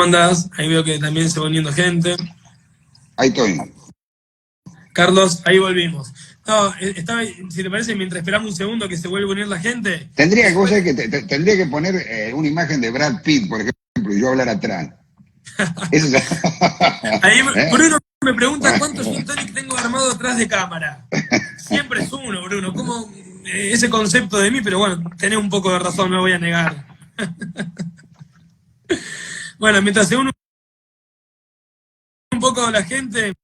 andás? Ahí veo que también se va uniendo gente. Ahí estoy. Carlos, ahí volvimos. No, estaba, si te parece, mientras esperamos un segundo que se vuelva a unir la gente. Tendría que poner una imagen de Brad Pitt, por ejemplo, y yo hablar atrás. Eso Ahí Bruno me pregunta cuántos gin tonic tengo armado atrás de cámara. Siempre es uno, Bruno. ¿Cómo ese concepto de mí? Pero bueno, tenés un poco de razón, no me voy a negar. Bueno, mientras se une un poco la gente,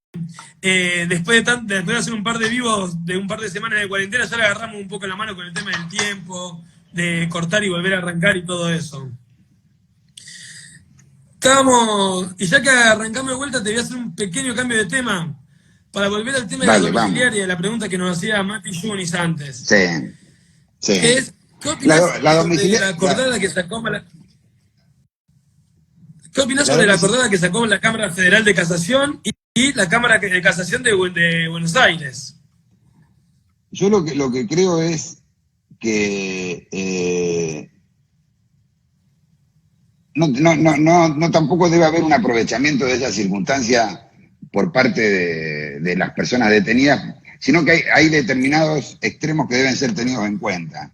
después de hacer un par de vivos de un par de semanas de cuarentena, ya le agarramos un poco la mano con el tema del tiempo, de cortar y volver a arrancar y todo eso. Y ya que arrancamos de vuelta, te voy a hacer un pequeño cambio de tema para volver al tema de la domiciliaria, de la pregunta que nos hacía Mati Yunis antes. Sí, sí. ¿Qué opinás sobre la acordada que sacó ¿Qué opinás sobre la acordada que sacó la Cámara Federal de Casación y la Cámara de Casación de Buenos Aires? Yo lo que creo es que no tampoco debe haber un aprovechamiento de esa circunstancia por parte de las personas detenidas, sino que hay determinados extremos que deben ser tenidos en cuenta.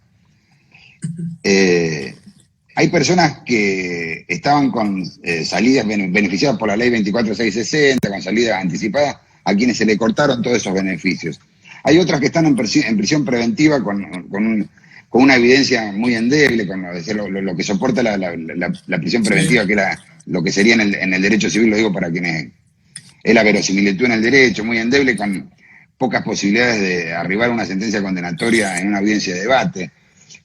Hay personas que estaban con salidas beneficiadas por la ley 24660, con salidas anticipadas, a quienes se le cortaron todos esos beneficios. Hay otras que están en prisión preventiva con una evidencia muy endeble, con lo que soporta la prisión preventiva, que era lo que sería en el derecho civil, lo digo para quienes es la verosimilitud en el derecho, muy endeble, con pocas posibilidades de arribar a una sentencia condenatoria en una audiencia de debate,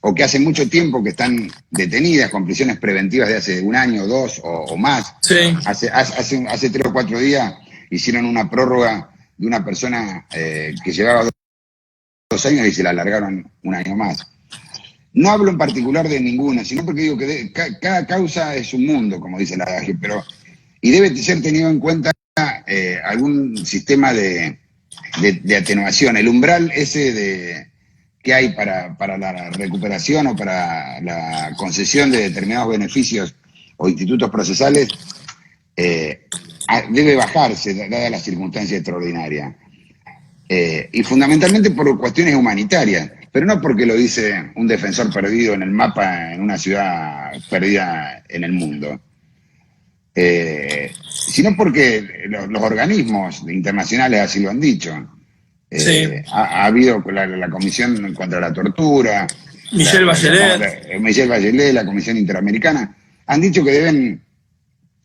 o que hace mucho tiempo que están detenidas con prisiones preventivas de hace un año, 2 o más. Sí. Hace 3 o 4 días hicieron una prórroga de una persona que llevaba 2 años y se la alargaron un año más. No hablo en particular de ninguna, sino porque digo que cada causa es un mundo, como dice el adagio, y debe ser tenido en cuenta algún sistema de atenuación. El umbral ese que hay para la recuperación o para la concesión de determinados beneficios o institutos procesales debe bajarse, dada la circunstancia extraordinaria. Y fundamentalmente por cuestiones humanitarias, pero no porque lo dice un defensor perdido en el mapa en una ciudad perdida en el mundo, sino porque los organismos internacionales así lo han dicho. Ha habido la Comisión contra la Tortura, Michelle Bachelet, la Comisión Interamericana, han dicho que deben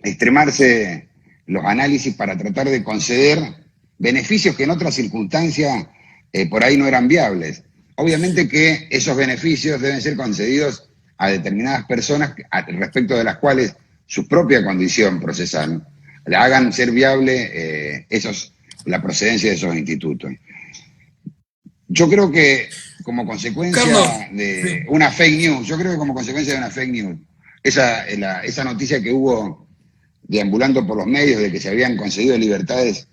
extremarse los análisis para tratar de conceder beneficios que en otras circunstancias por ahí no eran viables. Obviamente que esos beneficios deben ser concedidos a determinadas personas respecto de las cuales su propia condición procesal la hagan ser viable la procedencia de esos institutos. Yo creo que como consecuencia de una fake news, esa noticia que hubo deambulando por los medios de que se habían concedido libertades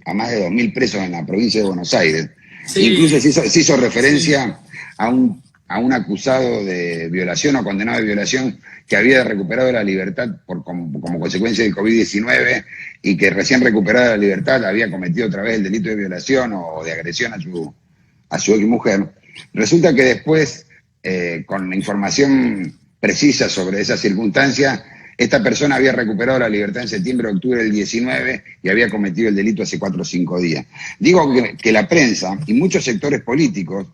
a más de 2.000 presos en la provincia de Buenos Aires. Sí. Incluso se hizo referencia a un acusado de violación o condenado de violación que había recuperado la libertad como consecuencia del COVID-19 y que recién recuperada la libertad había cometido otra vez el delito de violación o de agresión a su exmujer. Resulta que después, con la información precisa sobre esa circunstancia, esta persona había recuperado la libertad en septiembre o octubre del 19 y había cometido el delito hace 4 o 5 días. Digo que la prensa y muchos sectores políticos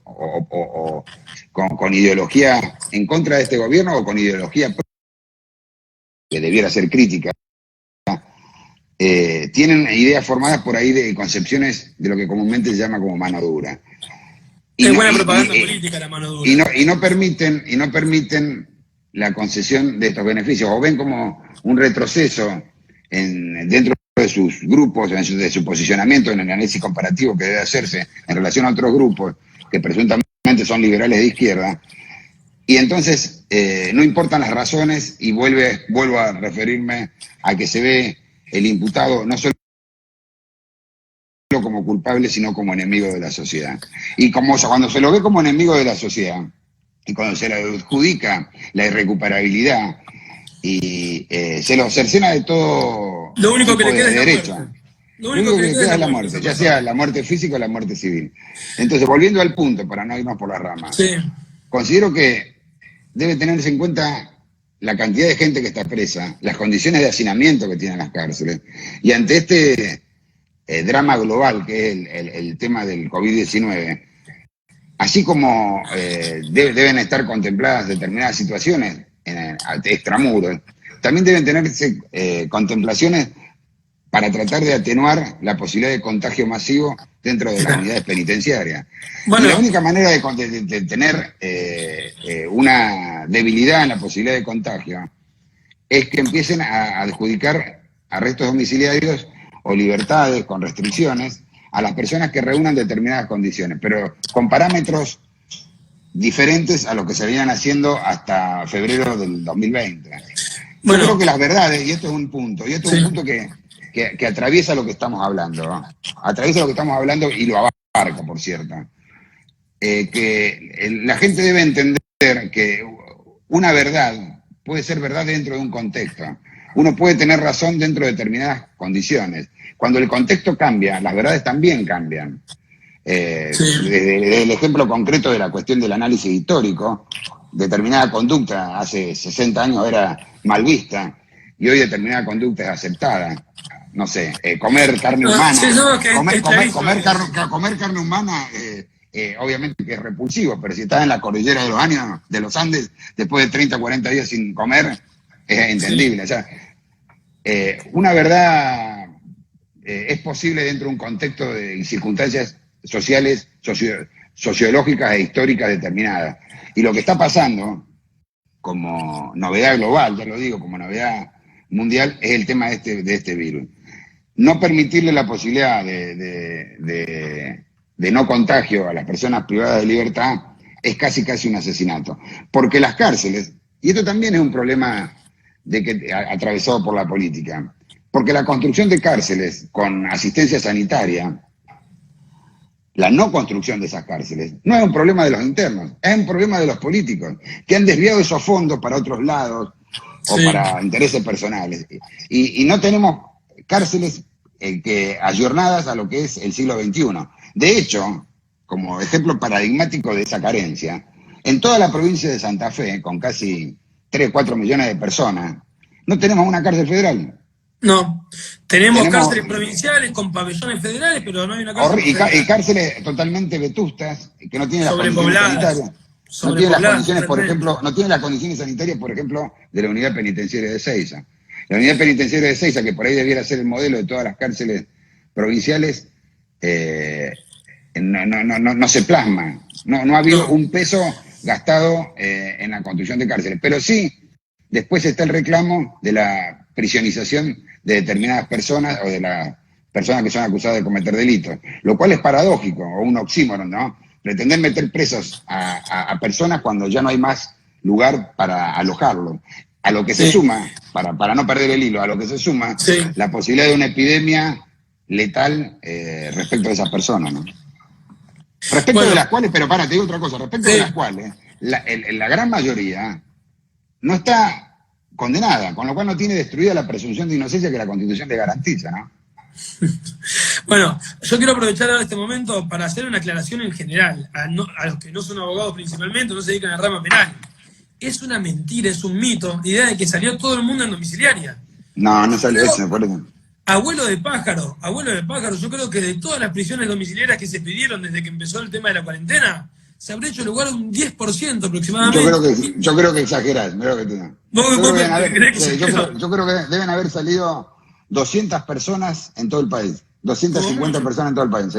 con ideología en contra de este gobierno o con ideología que debiera ser crítica, tienen ideas formadas por ahí de concepciones de lo que comúnmente se llama como mano dura. Es buena propaganda política la mano dura. Y no permiten la concesión de estos beneficios, o ven como un retroceso dentro de sus grupos, de su posicionamiento en el análisis comparativo que debe hacerse en relación a otros grupos que presuntamente son liberales de izquierda, y entonces no importan las razones y vuelvo a referirme a que se ve el imputado no solo como culpable, sino como enemigo de la sociedad. Y cuando se lo ve como enemigo de la sociedad, y cuando se le adjudica la irrecuperabilidad y se lo cercena de todo lo único que le queda de es derecho. la muerte. Lo único que le queda es la muerte, ya sea la muerte física o la muerte civil. Entonces, volviendo al punto, para no irnos por las ramas, Sí. considero que debe tenerse en cuenta la cantidad de gente que está presa, las condiciones de hacinamiento que tienen las cárceles, y ante este drama global que es el tema del COVID-19, así como deben estar contempladas determinadas situaciones en extramuros, también deben tenerse contemplaciones para tratar de atenuar la posibilidad de contagio masivo dentro de las unidades penitenciarias. Bueno, y la única manera de tener una debilidad en la posibilidad de contagio es que empiecen a adjudicar arrestos domiciliarios o libertades con restricciones a las personas que reúnan determinadas condiciones, pero con parámetros diferentes a lo que se venían haciendo hasta febrero del 2020. Bueno, yo creo que las verdades, y esto es un punto, que atraviesa lo que estamos hablando, ¿no? Atraviesa lo que estamos hablando y lo abarca, por cierto. Que la gente debe entender que una verdad puede ser verdad dentro de un contexto. Uno puede tener razón dentro de determinadas condiciones. Cuando el contexto cambia, las verdades también cambian. Desde el ejemplo concreto de la cuestión del análisis histórico, determinada conducta hace 60 años era mal vista y hoy determinada conducta es aceptada. No sé, comer carne humana. Comer carne humana, obviamente que es repulsivo, pero si estás en la cordillera de los Andes, después de 30, 40 días sin comer, es entendible. O sea, una verdad es posible dentro de un contexto de circunstancias sociales, sociológicas e históricas determinadas. Y lo que está pasando, como novedad global, ya lo digo, como novedad mundial, es el tema de este virus. No permitirle la posibilidad de no contagio a las personas privadas de libertad es casi un asesinato. Porque las cárceles, y esto también es un problema atravesado por la política, porque la construcción de cárceles con asistencia sanitaria, la no construcción de esas cárceles, no es un problema de los internos, es un problema de los políticos, que han desviado esos fondos para otros lados o para intereses personales. Y no tenemos cárceles ayornadas a lo que es el siglo XXI. De hecho, como ejemplo paradigmático de esa carencia, en toda la provincia de Santa Fe, con casi 3, 4 millones de personas, no tenemos una cárcel federal. No, tenemos cárceles provinciales con pabellones federales, pero no hay una cárcel federal. Y cárceles totalmente vetustas, que no tienen las condiciones sanitarias. No tienen las condiciones, por ejemplo, no tienen las condiciones sanitarias, por ejemplo, de la unidad penitenciaria de Ezeiza. La unidad penitenciaria de Ezeiza, que por ahí debiera ser el modelo de todas las cárceles provinciales, no se plasma. No ha habido un peso gastado en la construcción de cárceles. Pero sí, después está el reclamo de la prisionización de determinadas personas o de las personas que son acusadas de cometer delitos, lo cual es paradójico o un oxímoron, ¿no? Pretender meter presos a personas cuando ya no hay más lugar para alojarlo. A lo que se suma, para no perder el hilo, a lo que se suma la posibilidad de una epidemia letal respecto a esas personas, ¿no? Respecto de las cuales, pero te digo otra cosa, respecto de las cuales, la gran mayoría no está condenada, con lo cual no tiene destruida la presunción de inocencia que la Constitución le garantiza, ¿no? Bueno, yo quiero aprovechar ahora este momento para hacer una aclaración en general, a los que no son abogados principalmente, no se dedican a la rama penal. Es una mentira, es un mito, la idea de que salió todo el mundo en domiciliaria. No salió eso, por eso. Abuelo de pájaro, yo creo que de todas las prisiones domiciliarias que se pidieron desde que empezó el tema de la cuarentena, se habrá hecho lugar un 10% aproximadamente. Yo creo que exagerás, creo que tú no. Yo creo que deben haber salido 200 personas en todo el país. 250 personas en todo el país.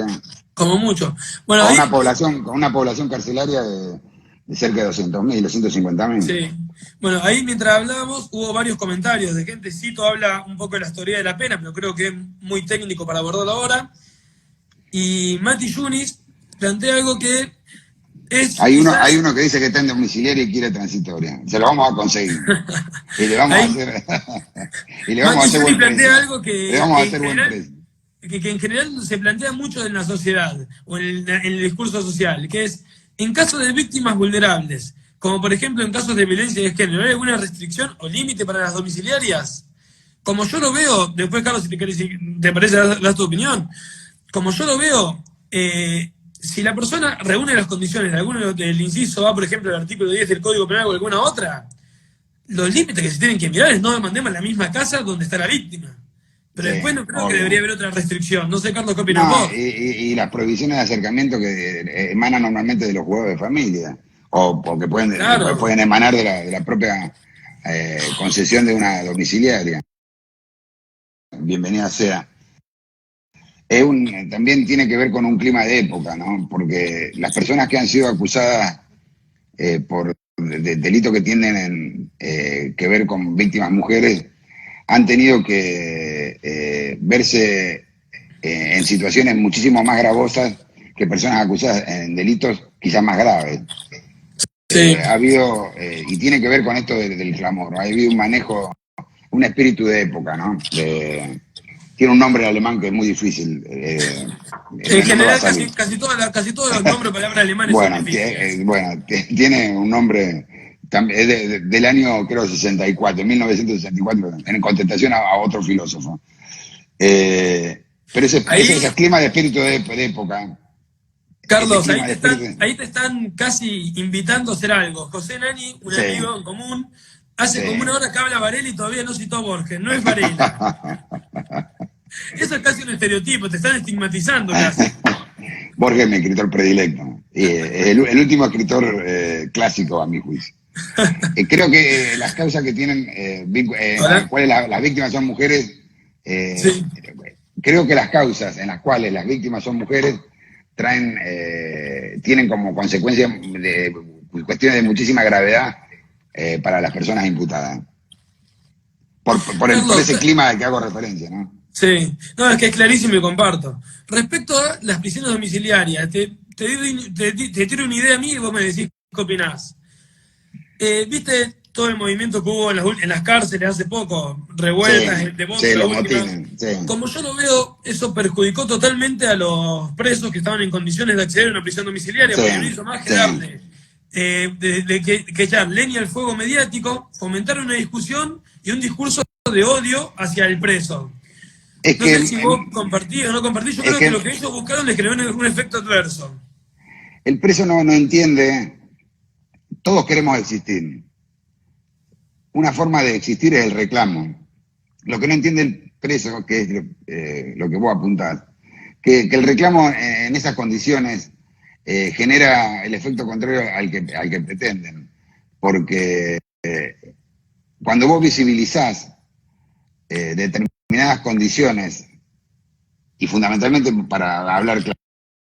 Como mucho. Bueno, con una población carcelaria de cerca de 200.000, 250.000. Sí. Bueno, ahí mientras hablábamos hubo varios comentarios de gente. Cito habla un poco de la historia de la pena, pero creo que es muy técnico para abordarlo ahora. Y Mati Yunis plantea algo que es... Hay uno que dice que está en domiciliaria y quiere transitoria. Se lo vamos a conseguir. Y le vamos a hacer... y le vamos a hacer buen precio. Algo que, le vamos a hacer buen precio. Que en general se plantea mucho en la sociedad, o en el discurso social, que es, en caso de víctimas vulnerables, Como por ejemplo en casos de violencia de género, ¿hay alguna restricción o límite para las domiciliarias? Como yo lo veo, después Carlos, si te parece, das tu opinión. Como yo lo veo, si la persona reúne las condiciones de alguno del inciso A, por ejemplo, del artículo 10 del Código Penal o alguna otra, los límites que se tienen que mirar es no demandemos en la misma casa donde está la víctima. Pero Sí, después no creo que obvio. debería haber otra restricción. No sé, Carlos, ¿qué opinas No, vos? y las prohibiciones de acercamiento que emanan normalmente de los juzgados de familia, o que Claro. pueden emanar de la propia concesión de una domiciliaria. Bienvenida sea. También tiene que ver con un clima de época, ¿no? Porque las personas que han sido acusadas por delitos que tienen que ver con víctimas mujeres han tenido que verse en situaciones muchísimo más gravosas que personas acusadas en delitos quizás más graves. Sí. Ha habido, y tiene que ver con esto del clamor, ¿no? Ha habido un manejo, un espíritu de época, ¿no? Tiene un nombre en alemán que es muy difícil. En No me va a general, salir. casi todos los nombres de palabras alemanes son Bueno, difíciles. tiene un nombre es del año, creo, 64, 1964, en contestación a otro filósofo. Pero ese Ahí, clima de espíritu de época, ese Carlos, clima de espíritu... ahí te están casi invitando a hacer algo. José Nani, un Sí, amigo en común, hace como sí. una hora que habla Varela y todavía no citó a Borges. No es Varela. Eso es casi un estereotipo, te están estigmatizando casi. Borges es mi escritor predilecto. Y, el último escritor clásico, a mi juicio. Creo que las causas que tienen, en las Ahora, cuales las víctimas son mujeres, sí, creo que las causas en las cuales las víctimas son mujeres tienen como consecuencia de cuestiones de muchísima gravedad para las personas imputadas. Por Carlos, ese clima al que hago referencia, ¿no? sí, no, es que es clarísimo y comparto. Respecto a las prisiones domiciliarias, te tiro una idea a mí y vos me decís qué opinás. ¿Viste todo el movimiento que hubo en las cárceles hace poco? Revueltas, Sí, de voto, sí, la los última. motines, sí, Como yo lo veo, eso perjudicó totalmente a los presos que estaban en condiciones de acceder a una prisión domiciliaria, porque no sí, hizo más que sí. darle, que echar leña al fuego mediático, fomentar una discusión y un discurso de odio hacia el preso. Es No que, sé si vos compartís o no compartís, yo es creo que que lo que ellos buscaron les creó un efecto adverso. el preso no entiende, todos queremos existir. Una forma de existir es el reclamo. Lo que no entiende el preso, que es lo que vos apuntás, que el reclamo en esas condiciones genera el efecto contrario al que pretenden. Porque cuando vos visibilizás determinadas condiciones, y fundamentalmente para hablar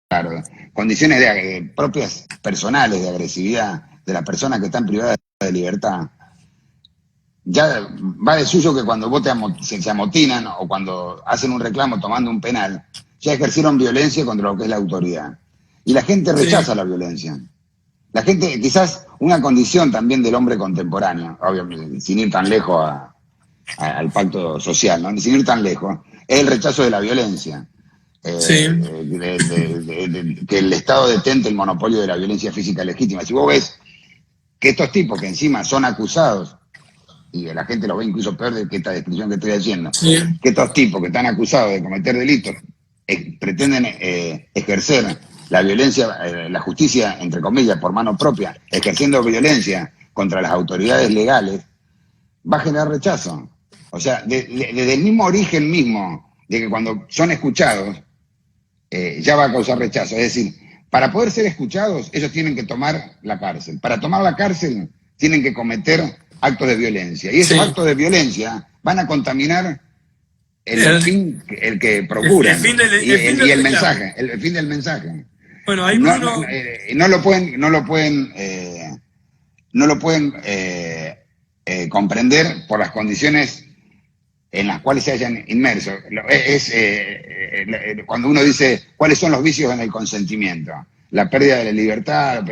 claro, condiciones propias personales de agresividad de las personas que están privadas de libertad, ya va de suyo que cuando vos se amotinan o cuando hacen un reclamo tomando un penal, ya ejercieron violencia contra lo que es la autoridad. Y la gente Sí, rechaza la violencia. La gente, quizás una condición también del hombre contemporáneo, obviamente, sin ir tan lejos al pacto social, ¿no? Sin ir tan lejos, es el rechazo de la violencia. sí, Que el Estado detente el monopolio de la violencia física legítima. Si vos ves que estos tipos que encima son acusados, y la gente lo ve incluso peor de que esta descripción que estoy haciendo, sí, que estos tipos que están acusados de cometer delitos pretenden ejercer la violencia, la justicia, entre comillas, por mano propia, ejerciendo violencia contra las autoridades legales, va a generar rechazo. O sea, desde el mismo origen mismo, de que cuando son escuchados, ya va a causar rechazo. Es decir, para poder ser escuchados, ellos tienen que tomar la cárcel. Para tomar la cárcel, tienen que cometer actos de violencia. Y esos sí. actos de violencia van a contaminar el fin el que El procuran fin y el fin del el reclamo. mensaje, el fin del mensaje. Bueno, ahí No, Bruno, no lo pueden, no lo pueden comprender por las condiciones en las cuales se hayan inmerso. Cuando uno dice cuáles son los vicios en el consentimiento, la pérdida de la libertad,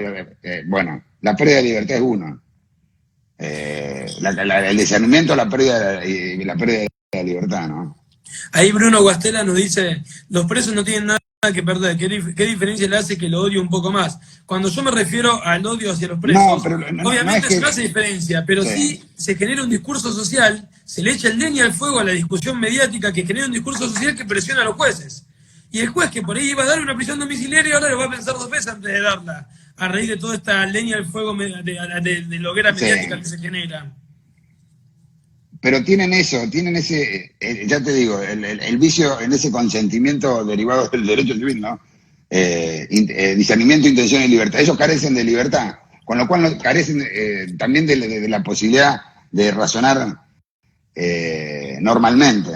bueno, la pérdida de libertad es uno. El discernimiento, la pérdida de la libertad, ¿no? ahí Bruno Guastela nos dice, los presos no tienen nada que perder. ¿Qué diferencia le hace que lo odie un poco más? Cuando yo me refiero al odio hacia los presos, No, pero obviamente es que... eso no hace diferencia, pero sí se genera un discurso social, se le echa el leña al fuego a la discusión mediática que genera un discurso social que presiona a los jueces. Y el juez que por ahí iba a dar una prisión domiciliaria ahora lo va a pensar 2 veces antes de darla, a raíz de toda esta leña al fuego de la hoguera mediática que se genera. Pero tienen ese, ya te digo, el vicio en ese consentimiento derivado del derecho civil, ¿no? Discernimiento, intención y libertad. Ellos carecen de libertad, con lo cual carecen también de la posibilidad de razonar normalmente.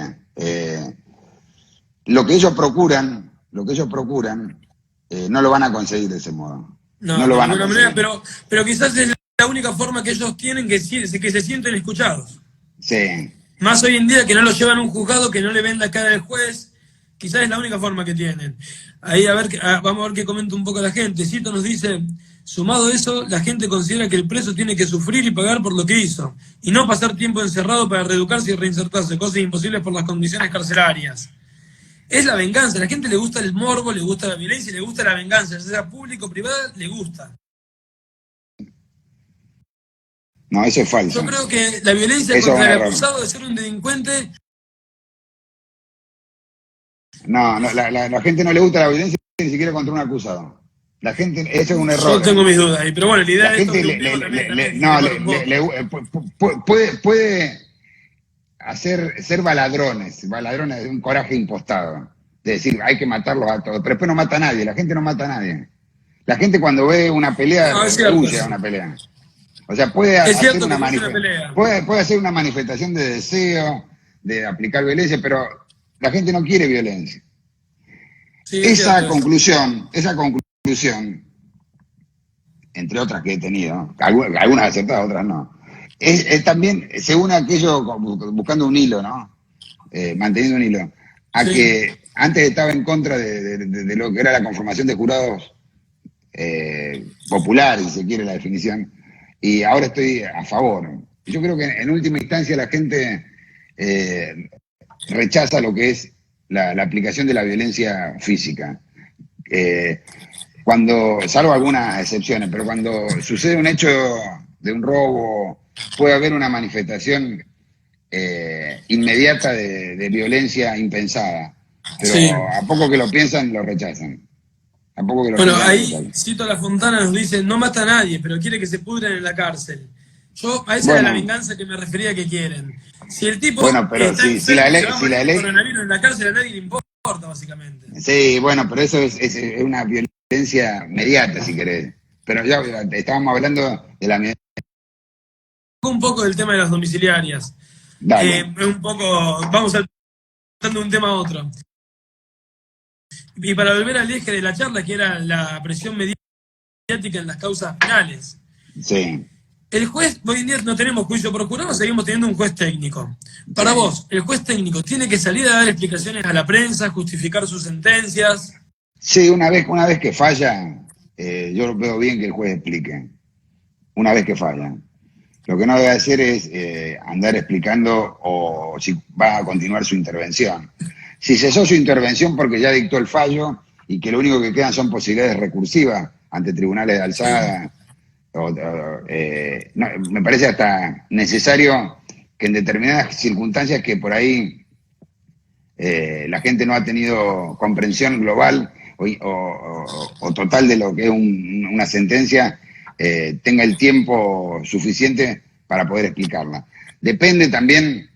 Lo que ellos procuran, no lo van a conseguir de ese modo. No lo van a conseguir. Manera, pero quizás es la única forma que ellos tienen que se sienten escuchados. Sí. Más hoy en día que no lo llevan a un juzgado, que no le ven la cara al juez, quizás es la única forma que tienen. Ahí vamos a ver qué comenta un poco la gente. Cito nos dice, sumado a eso, la gente considera que el preso tiene que sufrir y pagar por lo que hizo, y no pasar tiempo encerrado para reeducarse y reinsertarse, cosas imposibles por las condiciones carcelarias. Es la venganza, a la gente le gusta el morbo, le gusta la violencia, le gusta la venganza, ya sea público o privada, le gusta. No, eso es falso. Yo creo que la violencia contra el acusado de ser un delincuente... No, la gente no le gusta la violencia ni siquiera contra un acusado. La gente, eso es un error. Yo tengo mis dudas ahí, pero bueno, la idea la gente puede ser baladrones de un coraje impostado. De decir, hay que matarlos a todos. Pero después no mata a nadie, la gente no mata a nadie. La gente cuando ve una pelea, huye a una pelea. O sea, puede hacer una manifestación de deseo, de aplicar violencia, pero la gente no quiere violencia. Sí, esa conclusión, entre otras que he tenido, algunas acertadas, otras no, es también, según aquello, buscando un hilo, ¿no? Manteniendo un hilo, que antes estaba en contra de lo que era la conformación de jurados populares, si se quiere la definición, y ahora estoy a favor. Yo creo que en última instancia la gente rechaza lo que es la aplicación de la violencia física. Salvo algunas excepciones, pero cuando sucede un hecho de un robo, puede haber una manifestación inmediata de violencia impensada. Pero a poco que lo piensan, lo rechazan. Bueno, ahí Cito La Fontana nos dice, no mata a nadie, pero quiere que se pudren en la cárcel. Yo a esa era la venganza que me refería que quieren. Si el tipo pero si la ley coronavirus en la cárcel, a nadie le importa, básicamente. Sí, bueno, pero eso es una violencia mediata, si querés. Pero ya estábamos hablando de la... Un poco del tema de las domiciliarias. Un poco, vamos saltando de un tema a otro. Y para volver al eje de la charla, que era la presión mediática en las causas penales. Sí. El juez, hoy en día no tenemos juicio por jurado, seguimos teniendo un juez técnico. Para vos, ¿el juez técnico tiene que salir a dar explicaciones a la prensa, justificar sus sentencias? Sí, una vez que falla, yo veo bien que el juez explique. Una vez que falla. Lo que no debe hacer es andar explicando o si va a continuar su intervención. Si cesó su intervención porque ya dictó el fallo y que lo único que quedan son posibilidades recursivas ante tribunales de alzada, me parece hasta necesario que en determinadas circunstancias que por ahí la gente no ha tenido comprensión global o total de lo que es una sentencia, tenga el tiempo suficiente para poder explicarla. Depende también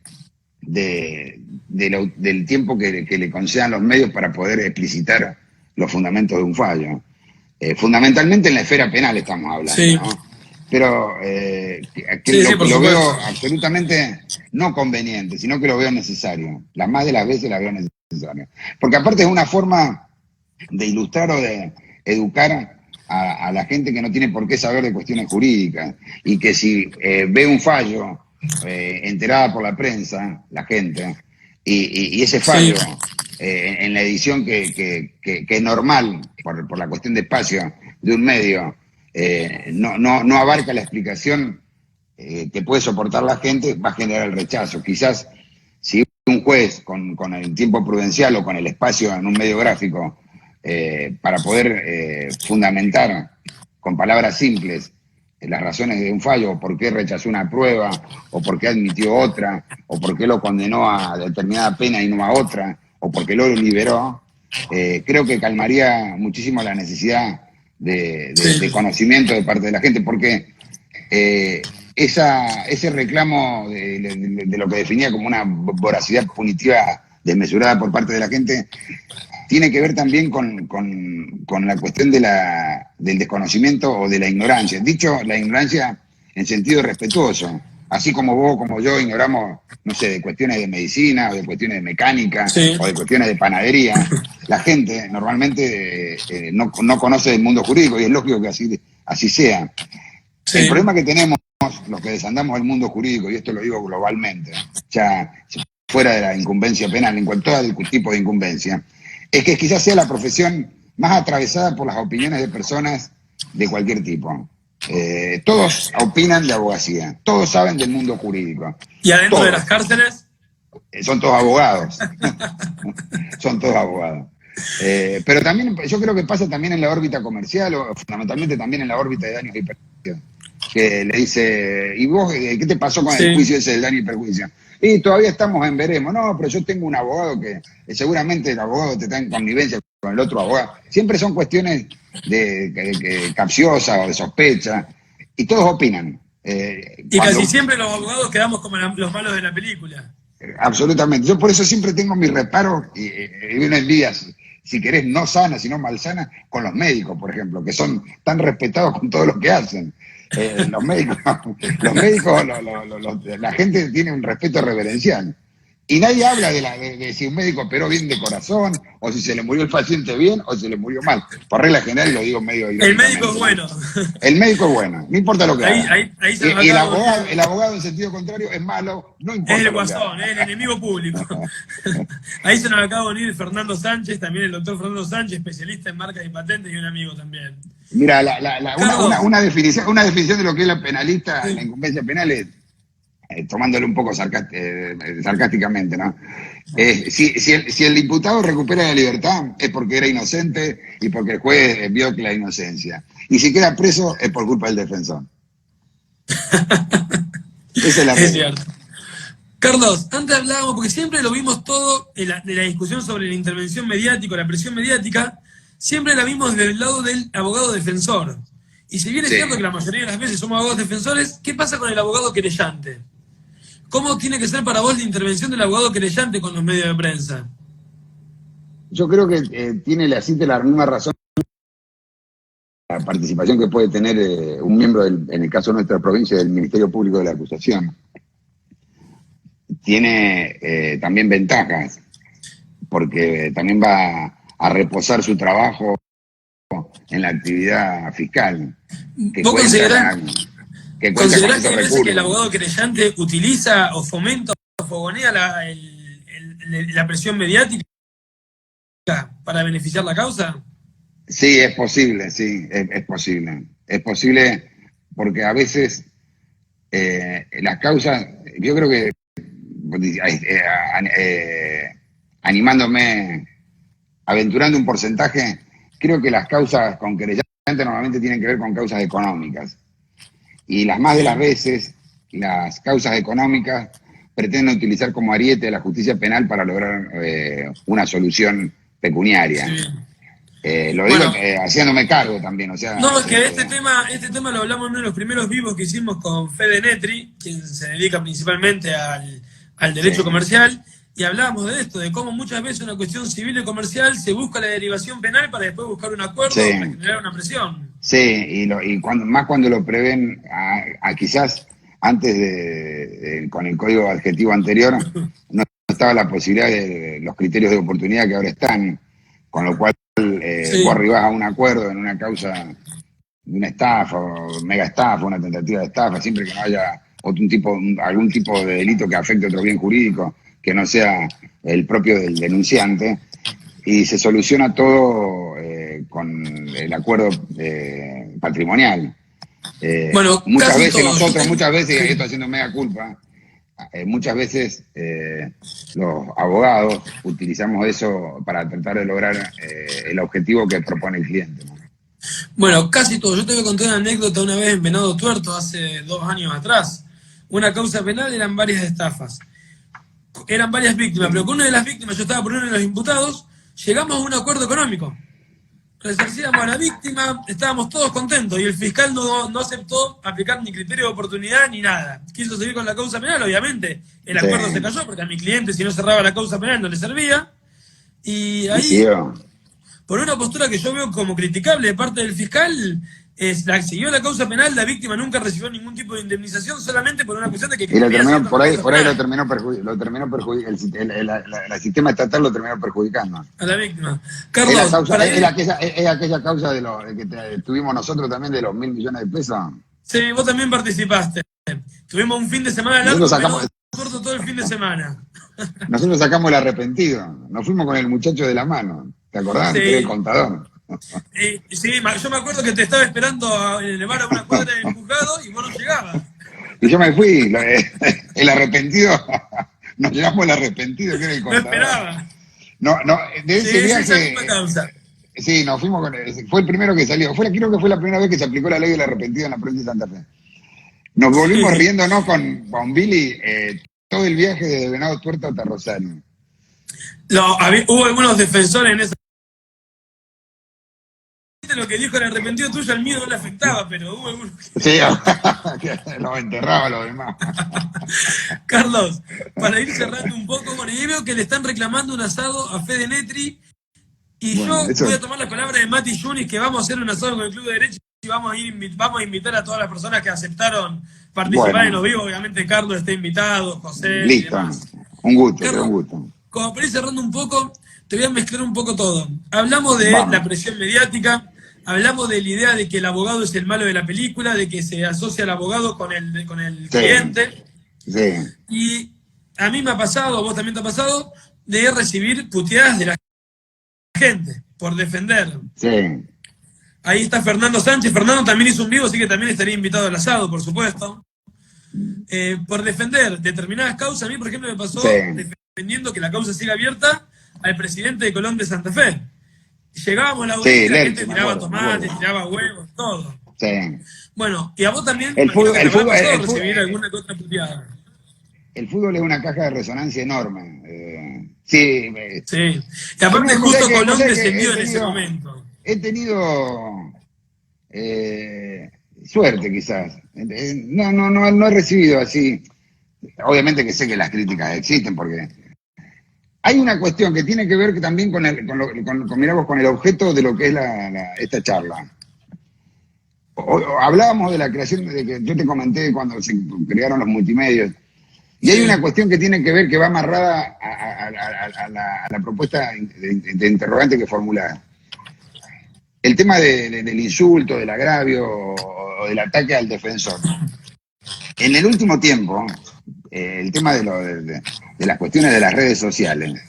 del tiempo que le concedan los medios para poder explicitar los fundamentos de un fallo. Fundamentalmente en la esfera penal estamos hablando, ¿no? Pero lo veo absolutamente no conveniente, sino que lo veo necesario. Las más de las veces la veo necesario. Porque aparte es una forma de ilustrar o de educar a la gente que no tiene por qué saber de cuestiones jurídicas y que si ve un fallo enterada por la prensa, la gente, y ese fallo en la edición que es normal por la cuestión de espacio de un medio, no abarca la explicación que puede soportar la gente, va a generar el rechazo. Quizás si un juez con el tiempo prudencial o con el espacio en un medio gráfico para poder fundamentar con palabras simples las razones de un fallo, o por qué rechazó una prueba, o por qué admitió otra, o por qué lo condenó a determinada pena y no a otra, o por qué lo liberó, creo que calmaría muchísimo la necesidad de conocimiento de parte de la gente, porque ese reclamo de lo que definía como una voracidad punitiva desmesurada por parte de la gente tiene que ver también con la cuestión del desconocimiento o de la ignorancia. Dicho, la ignorancia en sentido respetuoso. Así como vos, como yo, ignoramos, no sé, de cuestiones de medicina, o de cuestiones de mecánica, o de cuestiones de panadería, la gente normalmente no conoce el mundo jurídico, y es lógico que así sea. Sí. El problema que tenemos, los que desandamos el mundo jurídico, y esto lo digo globalmente, ya fuera de la incumbencia penal, en cuanto a todo tipo de incumbencia, es que quizás sea la profesión más atravesada por las opiniones de personas de cualquier tipo. Todos opinan de abogacía, todos saben del mundo jurídico. ¿Y adentro de las cárceles? Son todos abogados. Son todos abogados. Pero también, yo creo que pasa también en la órbita comercial, o fundamentalmente también en la órbita de daños y perjuicios, que le dice, ¿y vos qué te pasó con el juicio ese del daño y perjuicio? Y todavía estamos en veremos. No, pero yo tengo un abogado que seguramente el abogado te está en connivencia con el otro abogado. Siempre son cuestiones de capciosas o de sospecha, y todos opinan. Y casi siempre los abogados quedamos como los malos de la película. Absolutamente. Yo por eso siempre tengo mis reparos y una envidia, si querés, no sana, sino malsana, con los médicos, por ejemplo, que son tan respetados con todo lo que hacen. Los médicos, la gente tiene un respeto reverencial. Y nadie habla de si un médico operó bien de corazón, o si se le murió el paciente bien, o si se le murió mal. Por regla general, lo digo medio... El médico es bueno. El médico es bueno, no importa lo que haga. Ahí y el abogado, en sentido contrario, es malo, no importa. Es el guasón, es el enemigo público. Ahí se nos acaba de unir Fernando Sánchez, también el doctor Fernando Sánchez, especialista en marcas y patentes, y un amigo también. Mira, una definición de lo que es la penalista, la incumbencia penal es, tomándole un poco sarcásticamente, ¿no? Si el imputado recupera la libertad es porque era inocente y porque el juez vio que la inocencia. Y si queda preso es por culpa del defensor. Esa es la regla. Es cierto. Carlos, antes hablábamos, porque siempre lo vimos todo de la discusión sobre la intervención mediática, la presión mediática, siempre la vimos del lado del abogado defensor. Y si bien es cierto que la mayoría de las veces somos abogados defensores, ¿qué pasa con el abogado querellante? ¿Cómo tiene que ser para vos la intervención del abogado querellante con los medios de prensa? Yo creo que tiene la misma razón la participación que puede tener un miembro, en el caso de nuestra provincia, del Ministerio Público de la Acusación. Tiene también ventajas, porque también va a reposar su trabajo en la actividad fiscal. ¿Vos considerás que el abogado querellante utiliza o fomenta o fogonea la presión mediática para beneficiar la causa? Sí, es posible, sí, es posible. Es posible porque a veces las causas, yo creo que animándome, aventurando un porcentaje, creo que las causas con querellantes normalmente tienen que ver con causas económicas. Y las más de las veces, las causas económicas pretenden utilizar como ariete la justicia penal para lograr una solución pecuniaria. Sí. Lo digo haciéndome cargo también, o sea... No, es que este tema lo hablamos en uno de los primeros vivos que hicimos con Fede Netri, quien se dedica principalmente al derecho comercial, y hablábamos de esto, de cómo muchas veces una cuestión civil y comercial se busca la derivación penal para después buscar un acuerdo para generar una presión. Sí, más cuando lo prevén, quizás antes con el código adjetivo anterior, no estaba la posibilidad de los criterios de oportunidad que ahora están, con lo cual vos arribás a un acuerdo en una causa de una estafa, o mega estafa, una tentativa de estafa, siempre que no haya algún tipo de delito que afecte otro bien jurídico, que no sea el propio del denunciante, y se soluciona todo con el acuerdo patrimonial. Bueno, muchas veces, y esto haciendo mega culpa, muchas veces los abogados utilizamos eso para tratar de lograr el objetivo que propone el cliente, ¿no? Bueno, casi todo. Yo te voy a contar una anécdota una vez en Venado Tuerto, hace 2 años atrás. Una causa penal, eran varias estafas. Eran varias víctimas, pero con una de las víctimas, yo estaba por uno de los imputados, llegamos a un acuerdo económico. Resarcíamos a la víctima, estábamos todos contentos y el fiscal no aceptó aplicar ni criterio de oportunidad ni nada. Quiso seguir con la causa penal, obviamente. El acuerdo se cayó porque a mi cliente, si no cerraba la causa penal, no le servía. Y ahí, por una postura que yo veo como criticable de parte del fiscal, siguió la causa penal, la víctima nunca recibió ningún tipo de indemnización, solamente por una cuestión de que... Y lo terminó, por ahí lo terminó perjudicando, el sistema estatal lo terminó perjudicando. A la víctima. Carlos, es aquella causa de que tuvimos nosotros también de los 1.000 millones de pesos. Sí, vos también participaste. Tuvimos un fin de semana largo, corto todo el fin de semana. Nosotros sacamos el arrepentido, nos fuimos con el muchacho de la mano, ¿te acordás? Sí. Que era el contador. Sí, yo me acuerdo que te estaba esperando en el bar a una cuadra del juzgado y vos no llegabas. Y yo me fui, el arrepentido, nos llevamos el arrepentido que era el contador. No esperaba. No, de ese viaje... Causa. Sí, nos fuimos fue el primero que salió. Creo que fue la primera vez que se aplicó la ley del arrepentido en la provincia de Santa Fe. Nos volvimos riéndonos con Billy todo el viaje desde Venado Tuerto hasta Rosario. Hubo algunos defensores en esa... Lo que dijo el arrepentido tuyo, al mío no le afectaba, pero hubo algunos... Sí, lo enterraba los demás. Carlos, para ir cerrando un poco, bueno, yo veo que le están reclamando un asado a Fede Netri, y bueno, yo voy a tomar la palabra de Mati Yunis, que vamos a hacer un asado con el Club de Derecho y vamos a invitar a todas las personas que aceptaron participar en los vivos. Obviamente Carlos está invitado, José. Listo, y demás. Un gusto, Carlos, un gusto. Como para ir cerrando un poco, te voy a mezclar un poco todo. Hablamos de la presión mediática, hablamos de la idea de que el abogado es el malo de la película, de que se asocia al abogado con el cliente. Sí. Y a mí me ha pasado, a vos también te ha pasado, de recibir puteadas de la gente por defender. Sí. Ahí está Fernando Sánchez. Fernando también hizo un vivo, así que también estaría invitado al asado, por supuesto. Por defender determinadas causas. A mí, por ejemplo, me pasó defendiendo que la causa siga abierta al presidente de Colón de Santa Fe. Llegábamos a la audiencia y la gente tiraba tomate, tiraba huevos, todo. Sí. Bueno, y a vos también el fútbol, recibir alguna que otra puteada. El fútbol es una caja de resonancia enorme. Sí. Y aparte justo Colón descendió en ese momento. He tenido suerte quizás. No he recibido así. Obviamente que sé que las críticas existen porque hay una cuestión que tiene que ver también con el objeto de lo que es esta charla. Hablábamos de la creación, de que yo te comenté cuando se crearon los multimedios. Y hay una cuestión que tiene que ver, que va amarrada a la propuesta de interrogante que formulás. El tema del insulto, del agravio o del ataque al defensor. En el último tiempo, el tema de las cuestiones de las redes sociales,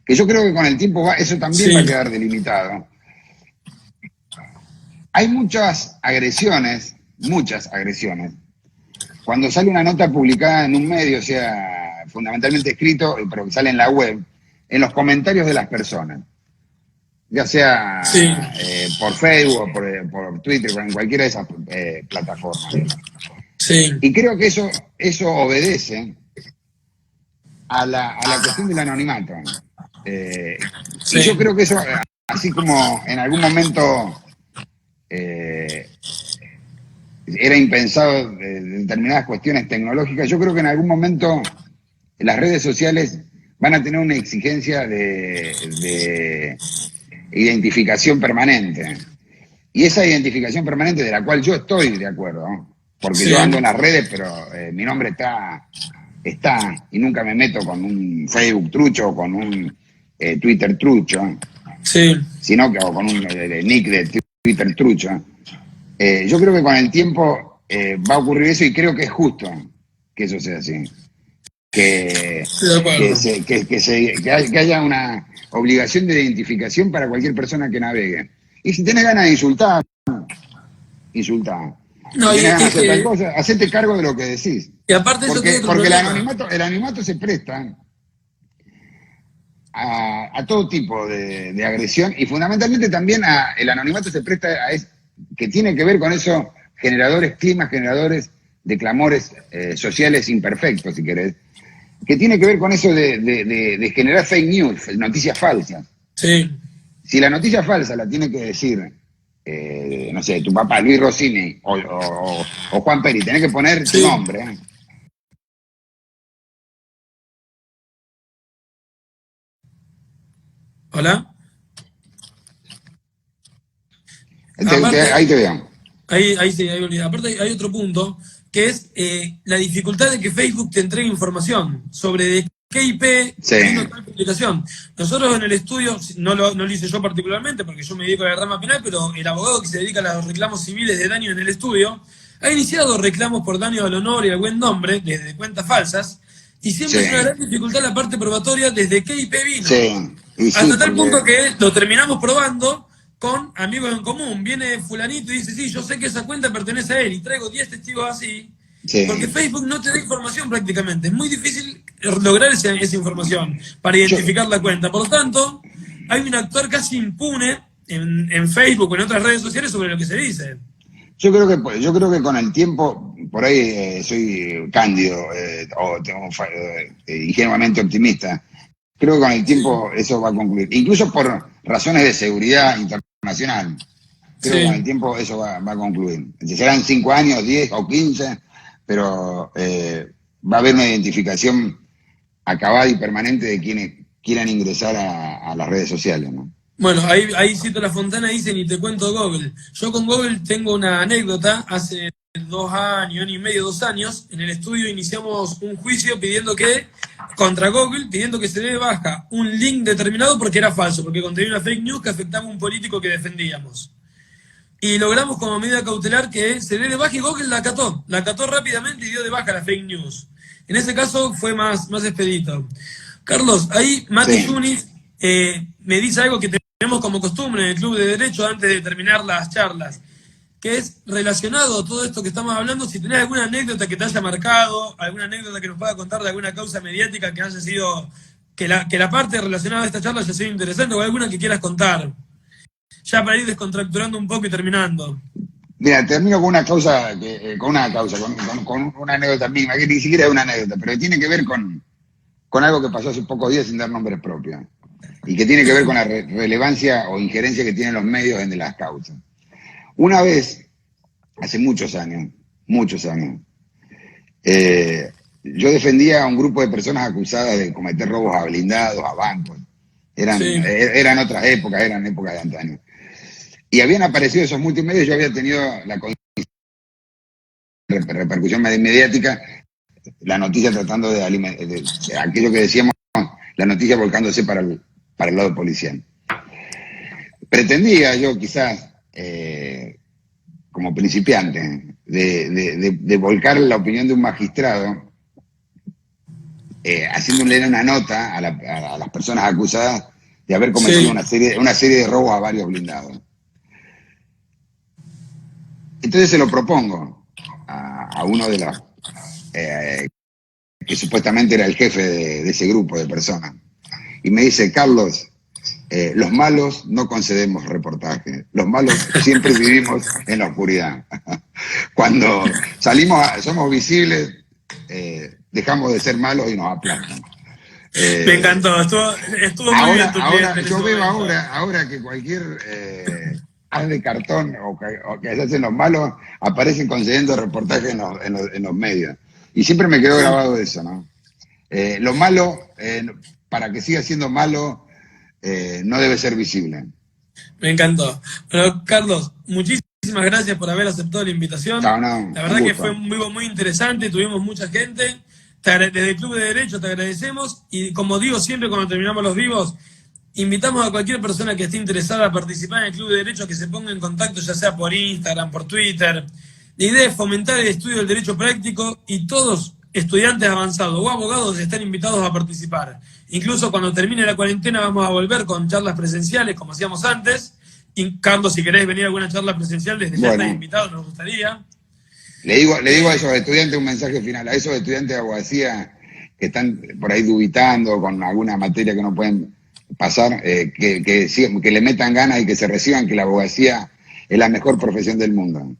que yo creo que con el tiempo eso también va a quedar delimitado. Hay muchas agresiones. Cuando sale una nota publicada en un medio, o sea, fundamentalmente escrito, pero que sale en la web, en los comentarios de las personas, ya sea por Facebook o por Twitter, o en cualquiera de esas plataformas. Sí. Y creo que eso obedece a la cuestión del anonimato. Y yo creo que eso, así como en algún momento era impensado de determinadas cuestiones tecnológicas, yo creo que en algún momento las redes sociales van a tener una exigencia de identificación permanente. Y esa identificación permanente, de la cual yo estoy de acuerdo, ¿no? Porque yo ando en las redes, pero mi nombre está, y nunca me meto con un Facebook trucho o con un Twitter trucho, sino que con un nick de Twitter trucho. Yo creo que con el tiempo va a ocurrir eso y creo que es justo que eso sea así. Que haya una obligación de identificación para cualquier persona que navegue. Y si tenés ganas de insultar, insultá. No, Si y tenés ganas es de hacer tal que, cosa, hacete cargo de lo que decís. y aparte eso tiene otro Porque problema. el anonimato se presta a todo tipo de agresión y fundamentalmente también el anonimato se presta que tiene que ver con esos climas generadores de clamores sociales imperfectos, si querés, que tiene que ver con eso de generar fake news, noticias falsas. Sí. Si la noticia falsa la tiene que decir, no sé, tu papá, Luis Rossini o Juan Peri, tenés que poner tu Sí. nombre. Hola. Ahí Aparte, te veo. ahí sí, ahí olvidé. Aparte hay otro punto, que es la dificultad de que Facebook te entregue información sobre de qué IP Sí, vino tal publicación. Nosotros en el estudio, no lo hice yo particularmente, porque yo me dedico a la rama penal, pero el abogado que se dedica a los reclamos civiles de daño en el estudio ha iniciado reclamos por daño al honor y al buen nombre desde cuentas falsas, y siempre es una sí, gran dificultad la parte probatoria desde qué IP vino. sí. Y sí, Hasta tal porque punto que lo terminamos probando con amigos en común. Viene fulanito y dice, sí, yo sé que esa cuenta pertenece a él y traigo 10 testigos así, porque sí. Facebook no te da información prácticamente. Es muy difícil lograr esa información para Yo, identificar la cuenta. Por lo tanto, hay un actuar casi impune en Facebook o en otras redes sociales sobre lo que se dice. yo creo que con el tiempo, por ahí soy cándido o ingenuamente optimista. Creo que con el Sí, tiempo eso va a concluir. Incluso por razones de seguridad internacional. Creo que con el sí. tiempo eso va a concluir. Serán 5 años, 10 o 15, pero va a haber una identificación acabada y permanente de quienes quieran ingresar a las redes sociales, ¿no? Bueno, ahí cito la Fontana, dice, ni te cuento Google. Yo con Google tengo una anécdota. Hace 2 años, año y medio, 2 años, en el estudio iniciamos un juicio contra Google, pidiendo que se dé de baja un link determinado porque era falso, porque contenía una fake news que afectaba a un político que defendíamos. Y logramos como medida cautelar que se dé de baja y Google la acató rápidamente y dio de baja la fake news. En ese caso fue más expedito. Carlos, ahí Mati Sí. Yunis me dice algo que tenemos como costumbre en el Club de Derecho antes de terminar las charlas, que es relacionado a todo esto que estamos hablando. Si tenés alguna anécdota que te haya marcado, alguna anécdota que nos pueda contar de alguna causa mediática que haya sido, que la parte relacionada a esta charla haya sido interesante, o alguna que quieras contar, ya para ir descontracturando un poco y terminando. Mira, termino con una causa, con una anécdota misma, que ni siquiera es una anécdota, pero que tiene que ver con algo que pasó hace pocos días sin dar nombres propios. Y que tiene que ver con la relevancia o injerencia que tienen los medios en las causas. Una vez, hace muchos años, yo defendía a un grupo de personas acusadas de cometer robos a blindados, a bancos. Sí, Eran otras épocas, eran épocas de antaño. Y habían aparecido esos multimedios, yo había tenido la repercusión mediática, la noticia tratando de aquello que decíamos, la noticia volcándose para el lado policial. Pretendía yo quizás, como principiante, de volcar la opinión de un magistrado, haciéndole una nota a las personas acusadas de haber cometido sí. una serie de robos a varios blindados. Entonces se lo propongo a uno de los que supuestamente era el jefe de ese grupo de personas. Y me dice, Carlos, los malos no concedemos reportajes, los malos siempre vivimos en la oscuridad. Cuando somos visibles, dejamos de ser malos y nos aplastan. Me encantó, estuvo muy bien tu cliente en ese Yo veo momento. ahora que cualquier haz de cartón o que se hacen los malos aparecen concediendo reportajes en los medios. Y siempre me quedó Sí, grabado eso, ¿no? Lo malo, para que siga siendo malo, no debe ser visible. me encantó. Bueno, Carlos, muchísimas gracias por haber aceptado la invitación. No, no, La un verdad que fue gusto. muy interesante, tuvimos mucha gente. Desde el Club de Derecho te agradecemos y como digo siempre cuando terminamos los vivos, invitamos a cualquier persona que esté interesada a participar en el Club de Derecho a que se ponga en contacto, ya sea por Instagram, por Twitter. La idea es fomentar el estudio del derecho práctico y todos, estudiantes avanzados o abogados, están invitados a participar. Incluso cuando termine la cuarentena vamos a volver con charlas presenciales como hacíamos antes. Y Carlos, si querés venir a alguna charla presencial, desde ya estás Bueno, invitado, nos gustaría. Le digo a esos estudiantes un mensaje final, a esos estudiantes de abogacía que están por ahí dubitando con alguna materia que no pueden pasar, que le metan ganas y que se reciban, que la abogacía es la mejor profesión del mundo.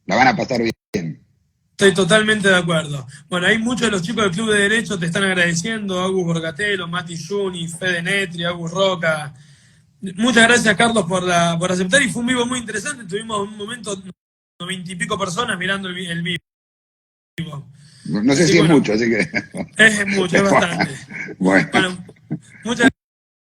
La van a pasar bien. Estoy totalmente de acuerdo. Bueno, hay muchos de los chicos del Club de Derecho te están agradeciendo, Agus Borgatelo, Mati Juni, Fede Netri, Agus Roca. Muchas gracias, Carlos, por aceptar, y fue un vivo muy interesante. Tuvimos un momento 90 y pico personas mirando el vivo. No sé Así, si es bueno, mucho, así que... es mucho, es bastante. Bueno. Bueno, muchas